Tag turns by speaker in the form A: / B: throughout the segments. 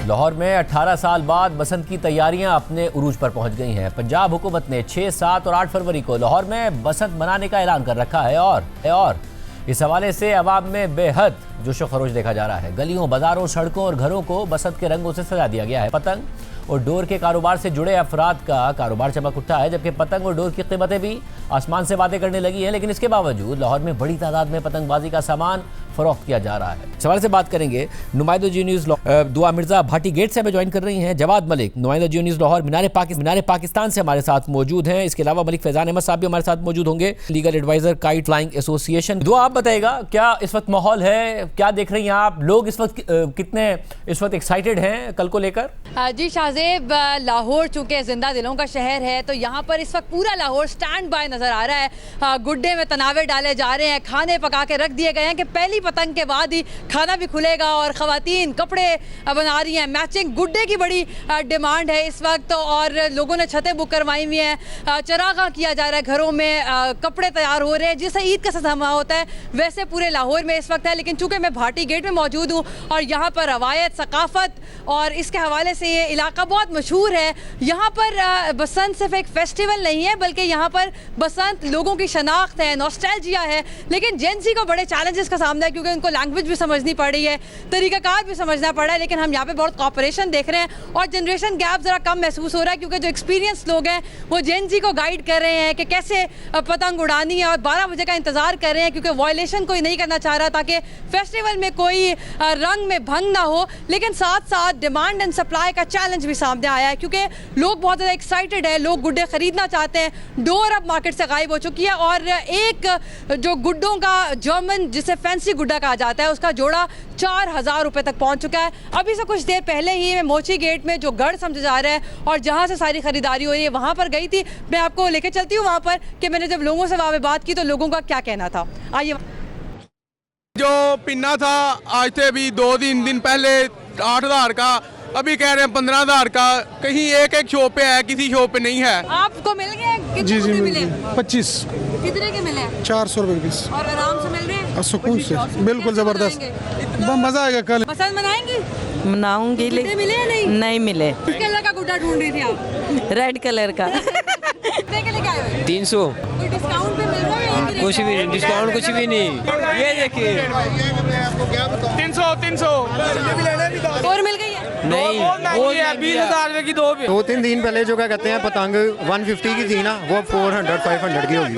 A: लाहौर में 18 साल बाद बसंत की तैयारियां अपने उरूज पर पहुंच गई हैं। पंजाब हुकूमत ने 6, 7 और 8 फरवरी को लाहौर में बसंत मनाने का ऐलान कर रखा है और इस हवाले से अवाम में बेहद जोशो खरोश देखा जा रहा है। गलियों, बाजारों, सड़कों और घरों को बसंत के रंगों से सजा दिया गया है। पतंग और डोर के कारोबार से जुड़े अफराद का कारोबार चमक उठा है, जबकि पतंग और डोर की कीमतें भी आसमान से बातें करने लगी हैं। लेकिन इसके बावजूद लाहौर में बड़ी तादाद में पतंगबाजी का सामान फरोख्त किया जा रहा है। सवाल से बात करेंगे नुमाइंदा जियो न्यूज़ दुआ मिर्जा भाटी गेट से हमें ज्वाइन कर रही हैं। जवाद मलिक नुमाइंदा जियो न्यूज़ लाहौर मीनार पाकिस्तान से हमारे साथ मौजूद हैं। इसके अलावा मलिक फैजान अहमद साहब भी हमारे साथ मौजूद होंगे, legal advisor kite flying association. Dua, आप बताइएगा क्या इस वक्त माहौल है, क्या देख रही हैं आप? लोग इस वक्त कितने एक्साइटेड हैं कल को लेकर?
B: जी शाहजेब, लाहौर चूंकि जिंदा दिलों का शहर है तो यहाँ पर इस वक्त पूरा लाहौर स्टैंड बाय नजर आ रहा है। गुड्डे में तनावे डाले जा रहे हैं, खाने पका के रख दिए गए हैं कि पहली पतंग के बाद ही खाना भी खुलेगा और ख़वातीन कपड़े बना रही हैं। मैचिंग गुड्डे की बड़ी डिमांड है इस वक्त और लोगों ने छतें बुक करवाई हुई हैं, चरागा किया जा रहा है, घरों में कपड़े तैयार हो रहे हैं। जिससे ईद का समा होता है वैसे पूरे लाहौर में इस वक्त है। लेकिन चूंकि मैं भाटी गेट में मौजूद हूँ और यहाँ पर रवायत, सकाफत और इसके हवाले से ये इलाका बहुत मशहूर है। यहाँ पर बसंत सिर्फ एक फेस्टिवल नहीं है बल्कि यहाँ पर बसंत लोगों की शनाख्त है, नॉस्टैल्जिया है। लेकिन जेंजी को बड़े चैलेंजेस का सामना है क्योंकि उनको लैंग्वेज भी समझनी पड़ रही है, तरीक़ाकार भी समझना पड़ रहा है। लेकिन हम यहाँ पे बहुत कॉपरेशन देख रहे हैं और जनरेशन गैप ज़रा कम महसूस हो रहा है क्योंकि जो एक्सपीरियंस लोग हैं वो जेंजी को गाइड कर रहे हैं कि कैसे पतंग उड़ानी है और 12 बजे का इंतज़ार कर रहे हैं क्योंकि वायलेशन कोई नहीं करना चाह रहा ताकि फेस्टिवल में कोई रंग में भंग ना हो। लेकिन साथ साथ डिमांड एंड सप्लाई का चैलेंज भी सामने आया है क्योंकि लोग बहुत ज़्यादा एक्साइटेड है, लोग गुड्डे ख़रीदना चाहते हैं। डोर अब मार्केट से गायब हो चुकी है और एक जो गुड्डों का जर्मन जिसे फैंसी गुड्डा कहा जाता है उसका जोड़ा 4000 रुपये तक पहुंच चुका है। अभी से कुछ देर पहले ही मैं मोची गेट में जो गढ़ समझा जा रहा है और जहां से सारी खरीदारी हो रही है वहां पर गई थी। मैं आपको लेके चलती हूँ वहां पर कि मैंने जब लोगों से वहां पे बात की तो लोगों का क्या कहना था। आइए।
C: जो पिन्ना था आज से अभी 2-3 दिन पहले 8000 का, अभी कह रहे हैं 15000 का। कहीं एक शॉप पे है, किसी शॉप पे नहीं है। आपको मिल गए?
D: जी मिले 25।
B: कितने के मिले?
D: 400 रुपए पीस।
B: और आराम से मिल रहे हैं?
D: सुकून से, बिल्कुल जबरदस्त, मजा आएगा। कल
B: पसंद मनाएंगी?
E: मनाऊंगी।
B: मिले या नहीं
E: मिले।
B: किस कलर का गुड्डा ढूंढ रही थी आप?
E: रेड कलर का।
B: कितने के लेके आए हो?
F: 300।
B: कोई डिस्काउंट पे मिल रहा है?
F: कुछ भी नहीं डिस्काउंट, कुछ भी नहीं। ये देखिए
C: 300
B: और मिल गई है?
F: नहीं,
C: वो 20,000 रुपए की
G: 2-3 दिन पहले जो क्या कहते हैं पतंग 150 की थी ना, वो 400-500 की होगी।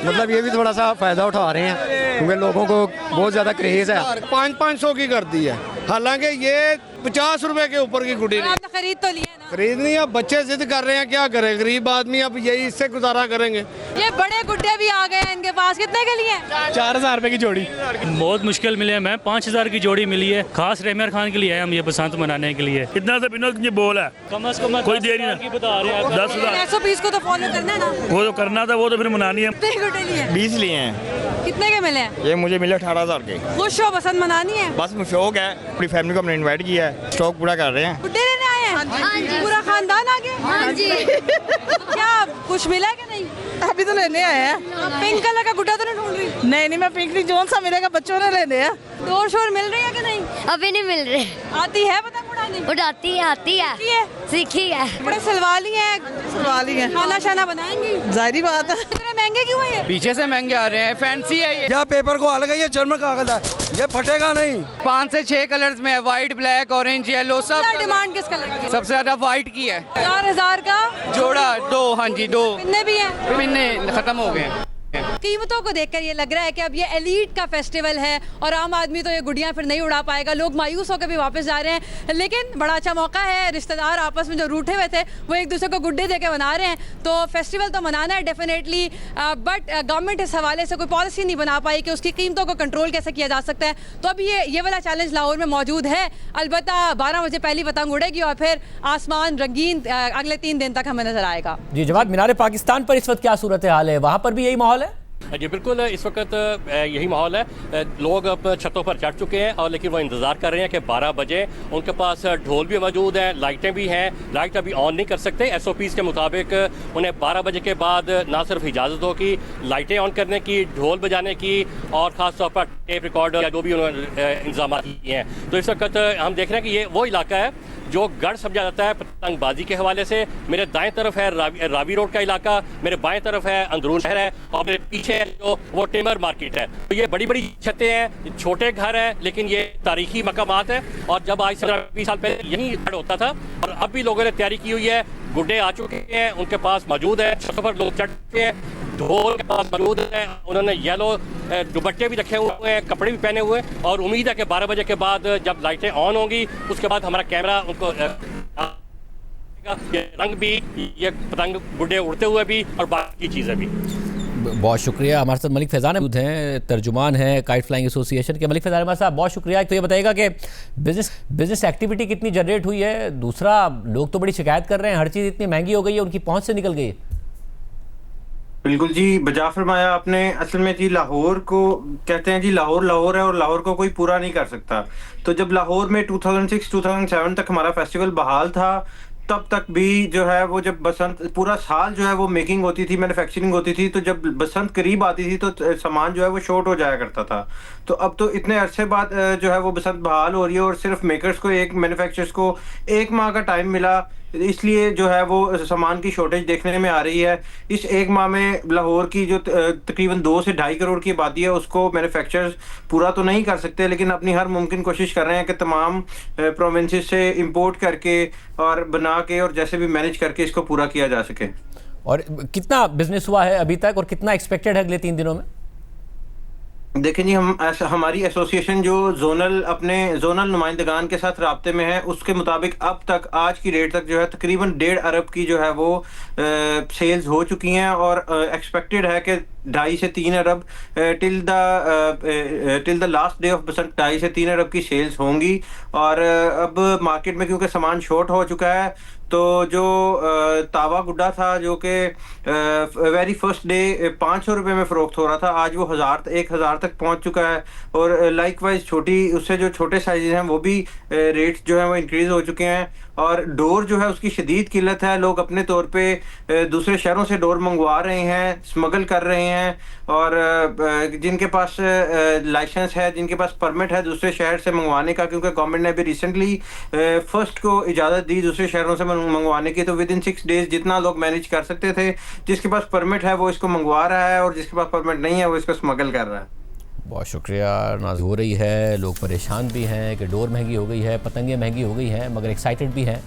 G: मतलब ये भी थोड़ा सा फायदा उठा रहे हैं क्योंकि लोगों को बहुत ज्यादा क्रेज है।
C: 500 की कर दी है, हालांकि ये 50 रुपए के ऊपर की गुड्डी नहीं।
B: आपने खरीद तो लिया ना?
C: खरीद नहीं, अब बच्चे जिद कर रहे हैं, क्या करें गरीब आदमी, अब यही इससे गुजारा करेंगे।
B: ये बड़े गुड्डे भी आ गए हैं इनके पास। कितने के लिए?
C: 4000 रुपए की जोड़ी।
H: बहुत मुश्किल मिले हमें, 5000 की जोड़ी मिली है। खास रेमियर खान के लिए है हम ये बसंत मनाने के लिए।
I: कितना से बिनो ये बोल है,
H: कम से कम
I: कोई देरी नहीं
H: बता रहे हैं।
I: 10,000
B: SOPs को तो फॉलो करना है ना?
I: वो तो करना था, वो तो फिर मनानी है।
B: कितने गुड्डे लिए?
G: 20 लिए हैं।
B: कितने के मिले हैं?
G: ये मुझे मिले 18,000 के।
B: खुश हो? पसंद मनानी है?
G: बस शौक है, पूरी फैमिली को हमने इनवाइट किया है, स्टॉक पूरा कर रहे हैं।
B: गुड्डे लेने आए हैं? हाँ जी। पूरा खानदान आ गया? हाँ जी। क्या कुछ मिला है कि नहीं?
E: अभी तो लेने आए हैं।
B: पिंक कलर का गुड्डा तो नहीं ढूंढ रही?
E: नहीं मैं पिंक नहीं, जोन सा मिलेगा बच्चों ने लेने हैं।
B: डोर शोर मिल रही है कि नहीं?
J: अभी नहीं मिल रहे।
B: आती है पतंग उड़ानी?
J: उड़ाती है, आती है, सीखी है।
B: बड़े सिलवाली है,
E: सवाली है।
B: खाना शाना बनाएंगी?
E: जाहिर बात है।
B: इतने महंगे क्यों है ये?
F: पीछे से महंगे आ रहे हैं, फैंसी है ये।
C: क्या पेपर को अलग है, ये जर्मन कागज है, ये फटेगा नहीं।
F: 5 से 6 कलर्स में है, व्हाइट, ब्लैक, ऑरेंज, येलो, सब।
B: डिमांड किस कलर की?
F: सबसे ज्यादा व्हाइट की है।
B: 4000 का
F: जोड़ा 2। हाँ जी 2
B: पिन्ने भी हैं?
F: पिन्ने खत्म हो गए।
B: कीमतों को देखकर ये लग रहा है कि अब ये एलीट का फेस्टिवल है और आम आदमी तो ये गुड़ियाँ फिर नहीं उड़ा पाएगा। लोग मायूस होकर भी वापस जा रहे हैं। लेकिन बड़ा अच्छा मौका है, रिश्तेदार आपस में जो रूठे हुए थे वो एक दूसरे को गुड्डे दे के मना रहे हैं। तो फेस्टिवल तो मनाना है डेफिनेटली, बट गवर्नमेंट इस हवाले से कोई पॉलिसी नहीं बना पाई कि उसकी कीमतों को कंट्रोल कैसे किया जा सकता है। तो अब ये वाला चैलेंज लाहौर में मौजूद है। अलबत्ता 12 बजे पहली पतंग उड़ेगी और फिर आसमान रंगीन अगले 3 दिन तक हमें नजर आएगा।
A: जी जवाब, मीनार पाकिस्तान पर इस वक्त क्या सूरत हाल है? वहाँ पर भी यही माहौल है?
H: जी बिल्कुल, इस वक्त यही माहौल है। लोग अब छतों पर चढ़ चुके हैं और लेकिन वो इंतज़ार कर रहे हैं कि 12 बजे। उनके पास ढोल भी मौजूद हैं, लाइटें भी हैं। लाइट अभी ऑन नहीं कर सकते, SOPs के मुताबिक उन्हें 12 बजे के बाद ना सिर्फ इजाज़त हो कि लाइटें ऑन करने की, ढोल बजाने की और ख़ास तौर पर टेप रिकॉर्डर या जो भी उन्होंने इंतजाम किए हैं। तो इस वक्त हम देख रहे हैं कि ये वो इलाका है जो गढ़ समझा जाता है पतंगबाजी के हवाले से। मेरे दाएं तरफ है रावी रोड का इलाका, मेरे बाएं तरफ है अंदरून शहर है, और मेरे पीछे है जो वो टिमर मार्केट है। तो ये बड़ी बड़ी छतें हैं, छोटे घर हैं, लेकिन ये तारीखी मकामात है। और जब आज 17-20 साल पहले यहीं गढ़ होता था, और अब भी लोगों ने तैयारी की हुई है। गुड्डे आ चुके हैं, उनके पास मौजूद है, छतों पर लोग चढ़ चुके हैं, ढोल के पास मौजूद है, उन्होंने येलो दुपट्टे भी रखे हुए हैं, कपड़े भी पहने हुए हैं। और उम्मीद है कि 12 बजे के बाद जब लाइटें ऑन होंगी, उसके बाद हमारा कैमरा उनको ये रंग भी, ये पतंग गुड्डे उड़ते हुए भी, और बाकी चीज़ें भी।
A: बहुत शुक्रिया। हमारे साथ मलिक फैज़ान मौजूद हैं, तर्जुमान हैं काइट फ्लाइंग एसोसिएशन के। मलिक फैज़ान हमारे साथ, बहुत शुक्रिया। तो ये बताइएगा कि बिजनेस एक्टिविटी कितनी जनरेट हुई है? दूसरा, लोग तो बड़ी शिकायत कर रहे हैं, हर चीज़ इतनी महंगी हो गई है, उनकी पहुंच से निकल गई है।
K: बिल्कुल जी, बजा फरमाया आपने। असल में जी लाहौर को कहते हैं जी लाहौर है, और लाहौर को कोई पूरा नहीं कर सकता। तो जब लाहौर में 2006-2007 तक हमारा फेस्टिवल बहाल था, तब तक भी जो है वो जब बसंत पूरा साल जो है वो मेकिंग होती थी, मैन्युफैक्चरिंग होती थी, तो जब बसंत करीब आती थी तो सामान जो है वो शॉर्ट हो जाया करता था। तो अब तो इतने अरसे बाद जो है वो बसंत बहाल हो रही है, और सिर्फ मेकर्स को, एक मैन्युफैक्चरर्स को 1 माह का टाइम मिला, इसलिए जो है वो सामान की शॉर्टेज देखने में आ रही है। इस 1 माह में लाहौर की जो तकरीबन 2 से 2.5 करोड़ की आबादी है, उसको मैन्युफैक्चरर्स पूरा तो नहीं कर सकते, लेकिन अपनी हर मुमकिन कोशिश कर रहे हैं कि तमाम प्रोविंसेस से इंपोर्ट करके और बना के और जैसे भी मैनेज करके इसको पूरा किया जा सके।
A: और कितना बिजनेस हुआ है अभी तक, और कितना एक्सपेक्टेड है अगले 3 दिनों में?
K: देखें जी, हमारी एसोसिएशन जो अपने जोनल नुमाइंदगान के साथ राब्ते में है, उसके मुताबिक अब तक आज की डेट तक जो है तकरीबन 1.5 अरब की जो है वो सेल्स हो चुकी हैं, और एक्सपेक्टेड है कि 2.5 से 3 अरब till the last day of बसंत 2.5 से 3 अरब की सेल्स होंगी। और अब मार्केट में क्योंकि सामान शॉर्ट हो चुका है, तो जो तावा गुड्डा था जो कि वेरी फर्स्ट डे 500 रुपये में फ़रोख्त हो रहा था, आज वो 1,000 तक पहुंच चुका है। और लाइकवाइज उससे जो छोटे साइजेस हैं वो भी रेट्स जो हैं वो इंक्रीज़ हो चुके हैं। और डोर जो है उसकी शदीद किल्लत है, लोग अपने तौर पे दूसरे शहरों से डोर मंगवा रहे हैं, स्मगल कर रहे हैं, और जिनके पास लाइसेंस है, जिनके पास परमिट है दूसरे शहर से मंगवाने का, क्योंकि गवर्नमेंट ने अभी रिसेंटली फर्स्ट को इजाज़त दी दूसरे शहरों से मंगवाने की, तो विद इन 6 डेज जितना लोग मैनेज कर सकते थे, जिसके पास परमिट है वो इसको मंगवा रहा है, और जिसके पास परमिट नहीं है वो इसको स्मगल कर रहा है।
A: बहुत शुक्रिया। नाज हो रही है, लोग परेशान भी हैं कि डोर महंगी हो गई है, पतंगें महंगी हो गई हैं, मगर एक्साइटेड भी हैं।